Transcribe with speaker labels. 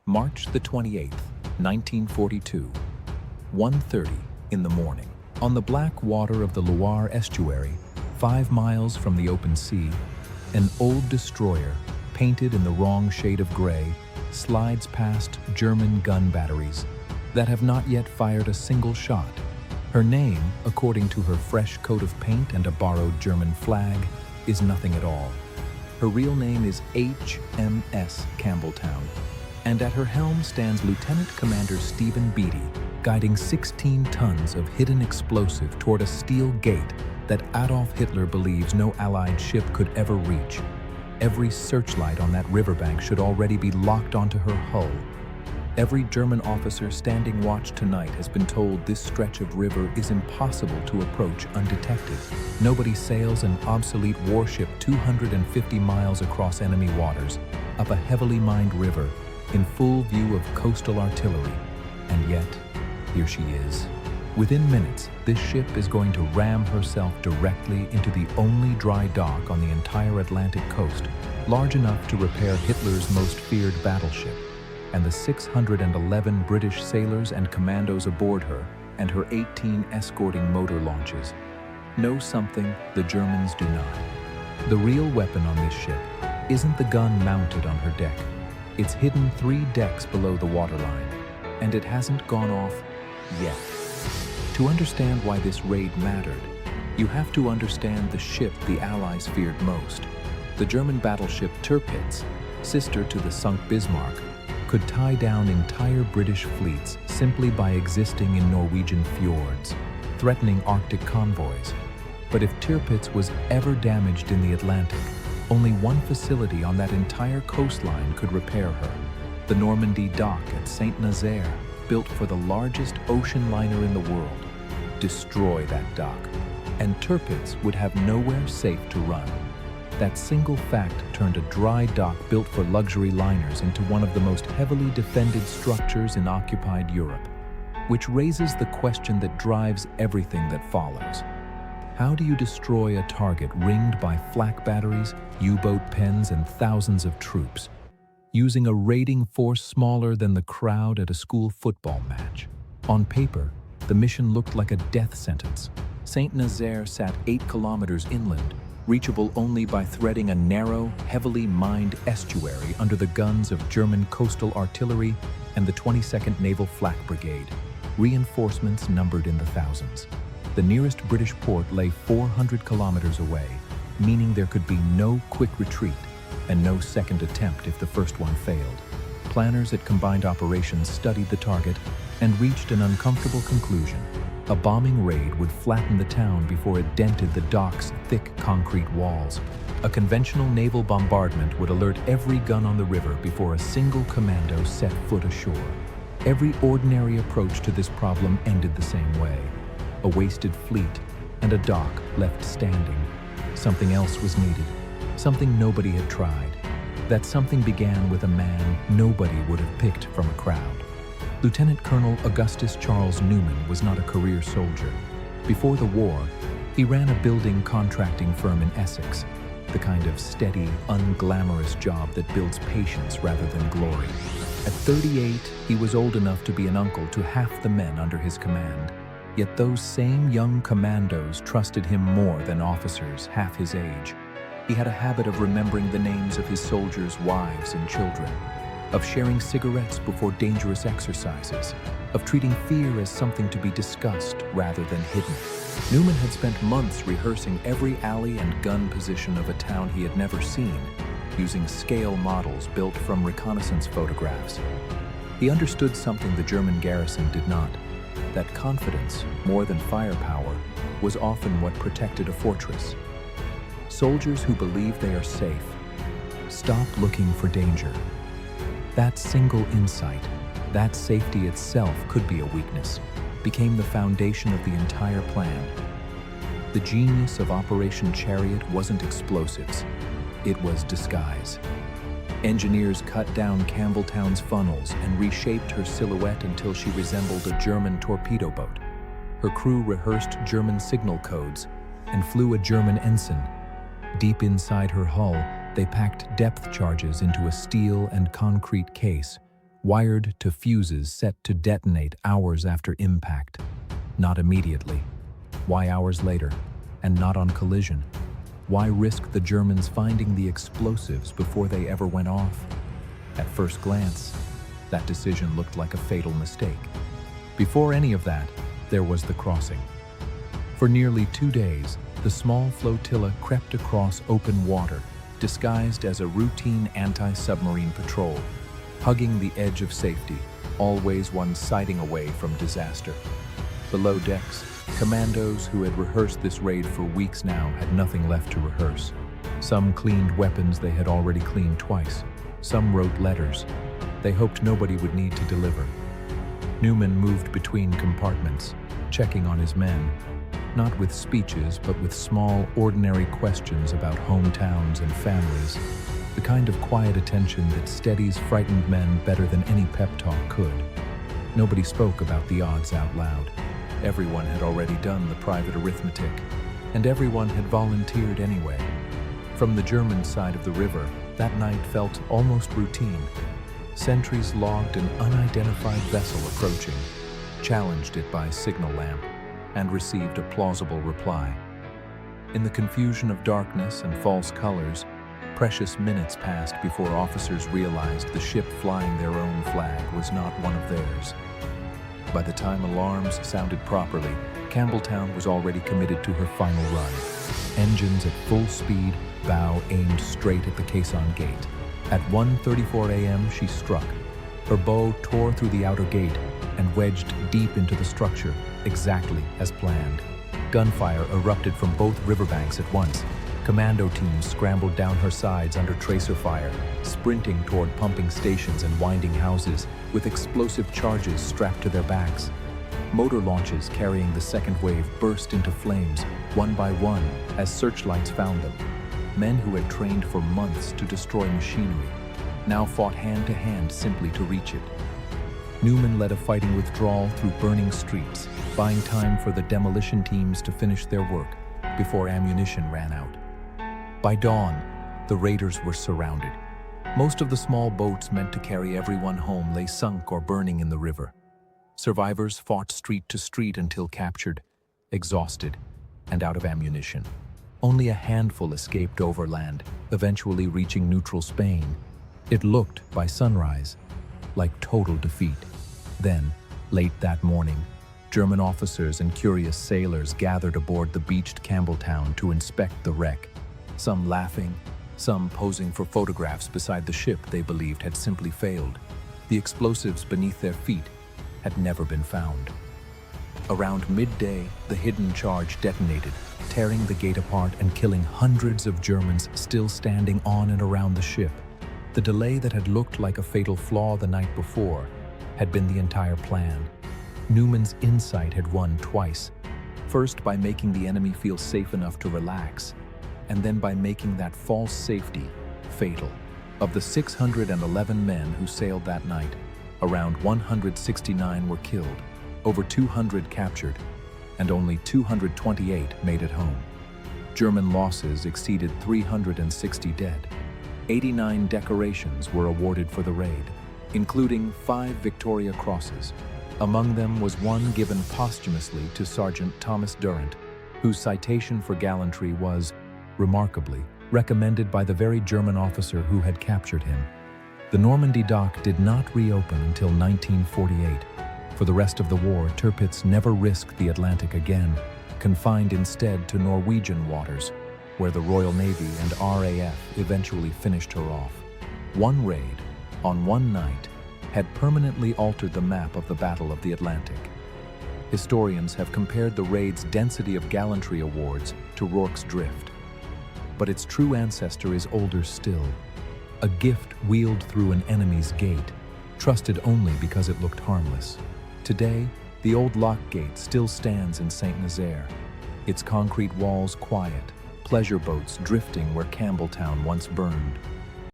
Speaker 1: March the 28th, 1942, 1:30 in the morning. On the black water of the Loire estuary, 5 miles from the open sea, an old destroyer, painted in the wrong shade of gray, slides past German gun batteries that have not yet fired a single shot. Her name, according to her fresh coat of paint and a borrowed German flag, is nothing at all. Her real name is HMS Campbeltown, and at her helm stands Lieutenant Commander Stephen Beatty, guiding 16 tons of hidden explosive toward a steel gate that Adolf Hitler believes no Allied ship could ever reach. Every searchlight on that riverbank should already be locked onto her hull. Every German officer standing watch tonight has been told this stretch of river is impossible to approach undetected. Nobody sails an obsolete warship 250 miles across enemy waters, up a heavily mined river, in full view of coastal artillery. And yet, here she is. Within minutes, this ship is going to ram herself directly into the only dry dock on the entire Atlantic coast, large enough to repair Hitler's most feared battleship, and the 611 British sailors and commandos aboard her, and her 18 escorting motor launches. Know something the Germans do not. The real weapon on this ship isn't the gun mounted on her deck. It's hidden 3 decks below the waterline, and it hasn't gone off yet. To understand why this raid mattered, you have to understand the ship the Allies feared most. The German battleship Tirpitz, sister to the sunk Bismarck, could tie down entire British fleets simply by existing in Norwegian fjords, threatening Arctic convoys. But if Tirpitz was ever damaged in the Atlantic, only one facility on that entire coastline could repair her: the Normandie Dock at Saint-Nazaire, built for the largest ocean liner in the world. Destroy that dock, and Tirpitz would have nowhere safe to run. That single fact turned a dry dock built for luxury liners into one of the most heavily defended structures in occupied Europe, which raises the question that drives everything that follows. How do you destroy a target ringed by flak batteries, U-boat pens, and thousands of troops, using a raiding force smaller than the crowd at a school football match? On paper, the mission looked like a death sentence. Saint-Nazaire sat 8 kilometers inland, reachable only by threading a narrow, heavily mined estuary under the guns of German coastal artillery and the 22nd Naval Flak Brigade. Reinforcements numbered in the thousands. The nearest British port lay 400 kilometers away, meaning there could be no quick retreat and no second attempt if the first one failed. Planners at Combined Operations studied the target and reached an uncomfortable conclusion. A bombing raid would flatten the town before it dented the dock's thick concrete walls. A conventional naval bombardment would alert every gun on the river before a single commando set foot ashore. Every ordinary approach to this problem ended the same way: a wasted fleet and a dock left standing. Something else was needed, something nobody had tried. That something began with a man nobody would have picked from a crowd. Lieutenant Colonel Augustus Charles Newman was not a career soldier. Before the war, he ran a building contracting firm in Essex, the kind of steady, unglamorous job that builds patience rather than glory. At 38, he was old enough to be an uncle to half the men under his command. Yet those same young commandos trusted him more than officers half his age. He had a habit of remembering the names of his soldiers' wives and children, of sharing cigarettes before dangerous exercises, of treating fear as something to be discussed rather than hidden. Newman had spent months rehearsing every alley and gun position of a town he had never seen, using scale models built from reconnaissance photographs. He understood something the German garrison did not: that confidence, more than firepower, was often what protected a fortress. Soldiers who believe they are safe stop looking for danger. That single insight, that safety itself could be a weakness, became the foundation of the entire plan. The genius of Operation Chariot wasn't explosives, it was disguise. Engineers cut down Campbelltown's funnels and reshaped her silhouette until she resembled a German torpedo boat. Her crew rehearsed German signal codes and flew a German ensign. Deep inside her hull, they packed depth charges into a steel and concrete case, wired to fuses set to detonate hours after impact. Not immediately. Why hours later? And not on collision? Why risk the Germans finding the explosives before they ever went off? At first glance, that decision looked like a fatal mistake. Before any of that, there was the crossing. For nearly 2 days, the small flotilla crept across open water, disguised as a routine anti-submarine patrol, hugging the edge of safety, always one sighting away from disaster. Below decks, commandos who had rehearsed this raid for weeks now had nothing left to rehearse. Some cleaned weapons they had already cleaned twice. Some wrote letters. They hoped nobody would need to deliver. Newman moved between compartments, checking on his men, not with speeches, but with small, ordinary questions about hometowns and families, the kind of quiet attention that steadies frightened men better than any pep talk could. Nobody spoke about the odds out loud. Everyone had already done the private arithmetic, and everyone had volunteered anyway. From the German side of the river, that night felt almost routine. Sentries logged an unidentified vessel approaching, challenged it by signal lamp, and received a plausible reply. In the confusion of darkness and false colors, precious minutes passed before officers realized the ship flying their own flag was not one of theirs. By the time alarms sounded properly, Campbeltown was already committed to her final run. Engines at full speed, bow aimed straight at the caisson gate. At 1:34 a.m. she struck. Her bow tore through the outer gate and wedged deep into the structure, exactly as planned. Gunfire erupted from both riverbanks at once. Commando teams scrambled down her sides under tracer fire, sprinting toward pumping stations and winding houses, with explosive charges strapped to their backs. Motor launches carrying the second wave burst into flames, one by one, as searchlights found them. Men who had trained for months to destroy machinery now fought hand-to-hand simply to reach it. Newman led a fighting withdrawal through burning streets, buying time for the demolition teams to finish their work before ammunition ran out. By dawn, the raiders were surrounded. Most of the small boats meant to carry everyone home lay sunk or burning in the river. Survivors fought street to street until captured, exhausted, and out of ammunition. Only a handful escaped overland, eventually reaching neutral Spain. It looked, by sunrise, like total defeat. Then, late that morning, German officers and curious sailors gathered aboard the beached Campbeltown to inspect the wreck. Some laughing, some posing for photographs beside the ship they believed had simply failed. The explosives beneath their feet had never been found. Around midday, the hidden charge detonated, tearing the gate apart and killing hundreds of Germans still standing on and around the ship. The delay that had looked like a fatal flaw the night before had been the entire plan. Newman's insight had won twice. First by making the enemy feel safe enough to relax, and then by making that false safety fatal. Of the 611 men who sailed that night, around 169 were killed, over 200 captured, and only 228 made it home. German losses exceeded 360 dead. 89 decorations were awarded for the raid, including 5 Victoria Crosses. Among them was one given posthumously to Sergeant Thomas Durant, whose citation for gallantry was, remarkably, recommended by the very German officer who had captured him. The Normandie Dock did not reopen until 1948. For the rest of the war, Tirpitz never risked the Atlantic again, confined instead to Norwegian waters, where the Royal Navy and RAF eventually finished her off. One raid, on one night, had permanently altered the map of the Battle of the Atlantic. Historians have compared the raid's density of gallantry awards to Rorke's Drift. But its true ancestor is older still, a gift wheeled through an enemy's gate, trusted only because it looked harmless. Today, the old lock gate still stands in Saint-Nazaire, its concrete walls quiet, pleasure boats drifting where Campbeltown once burned.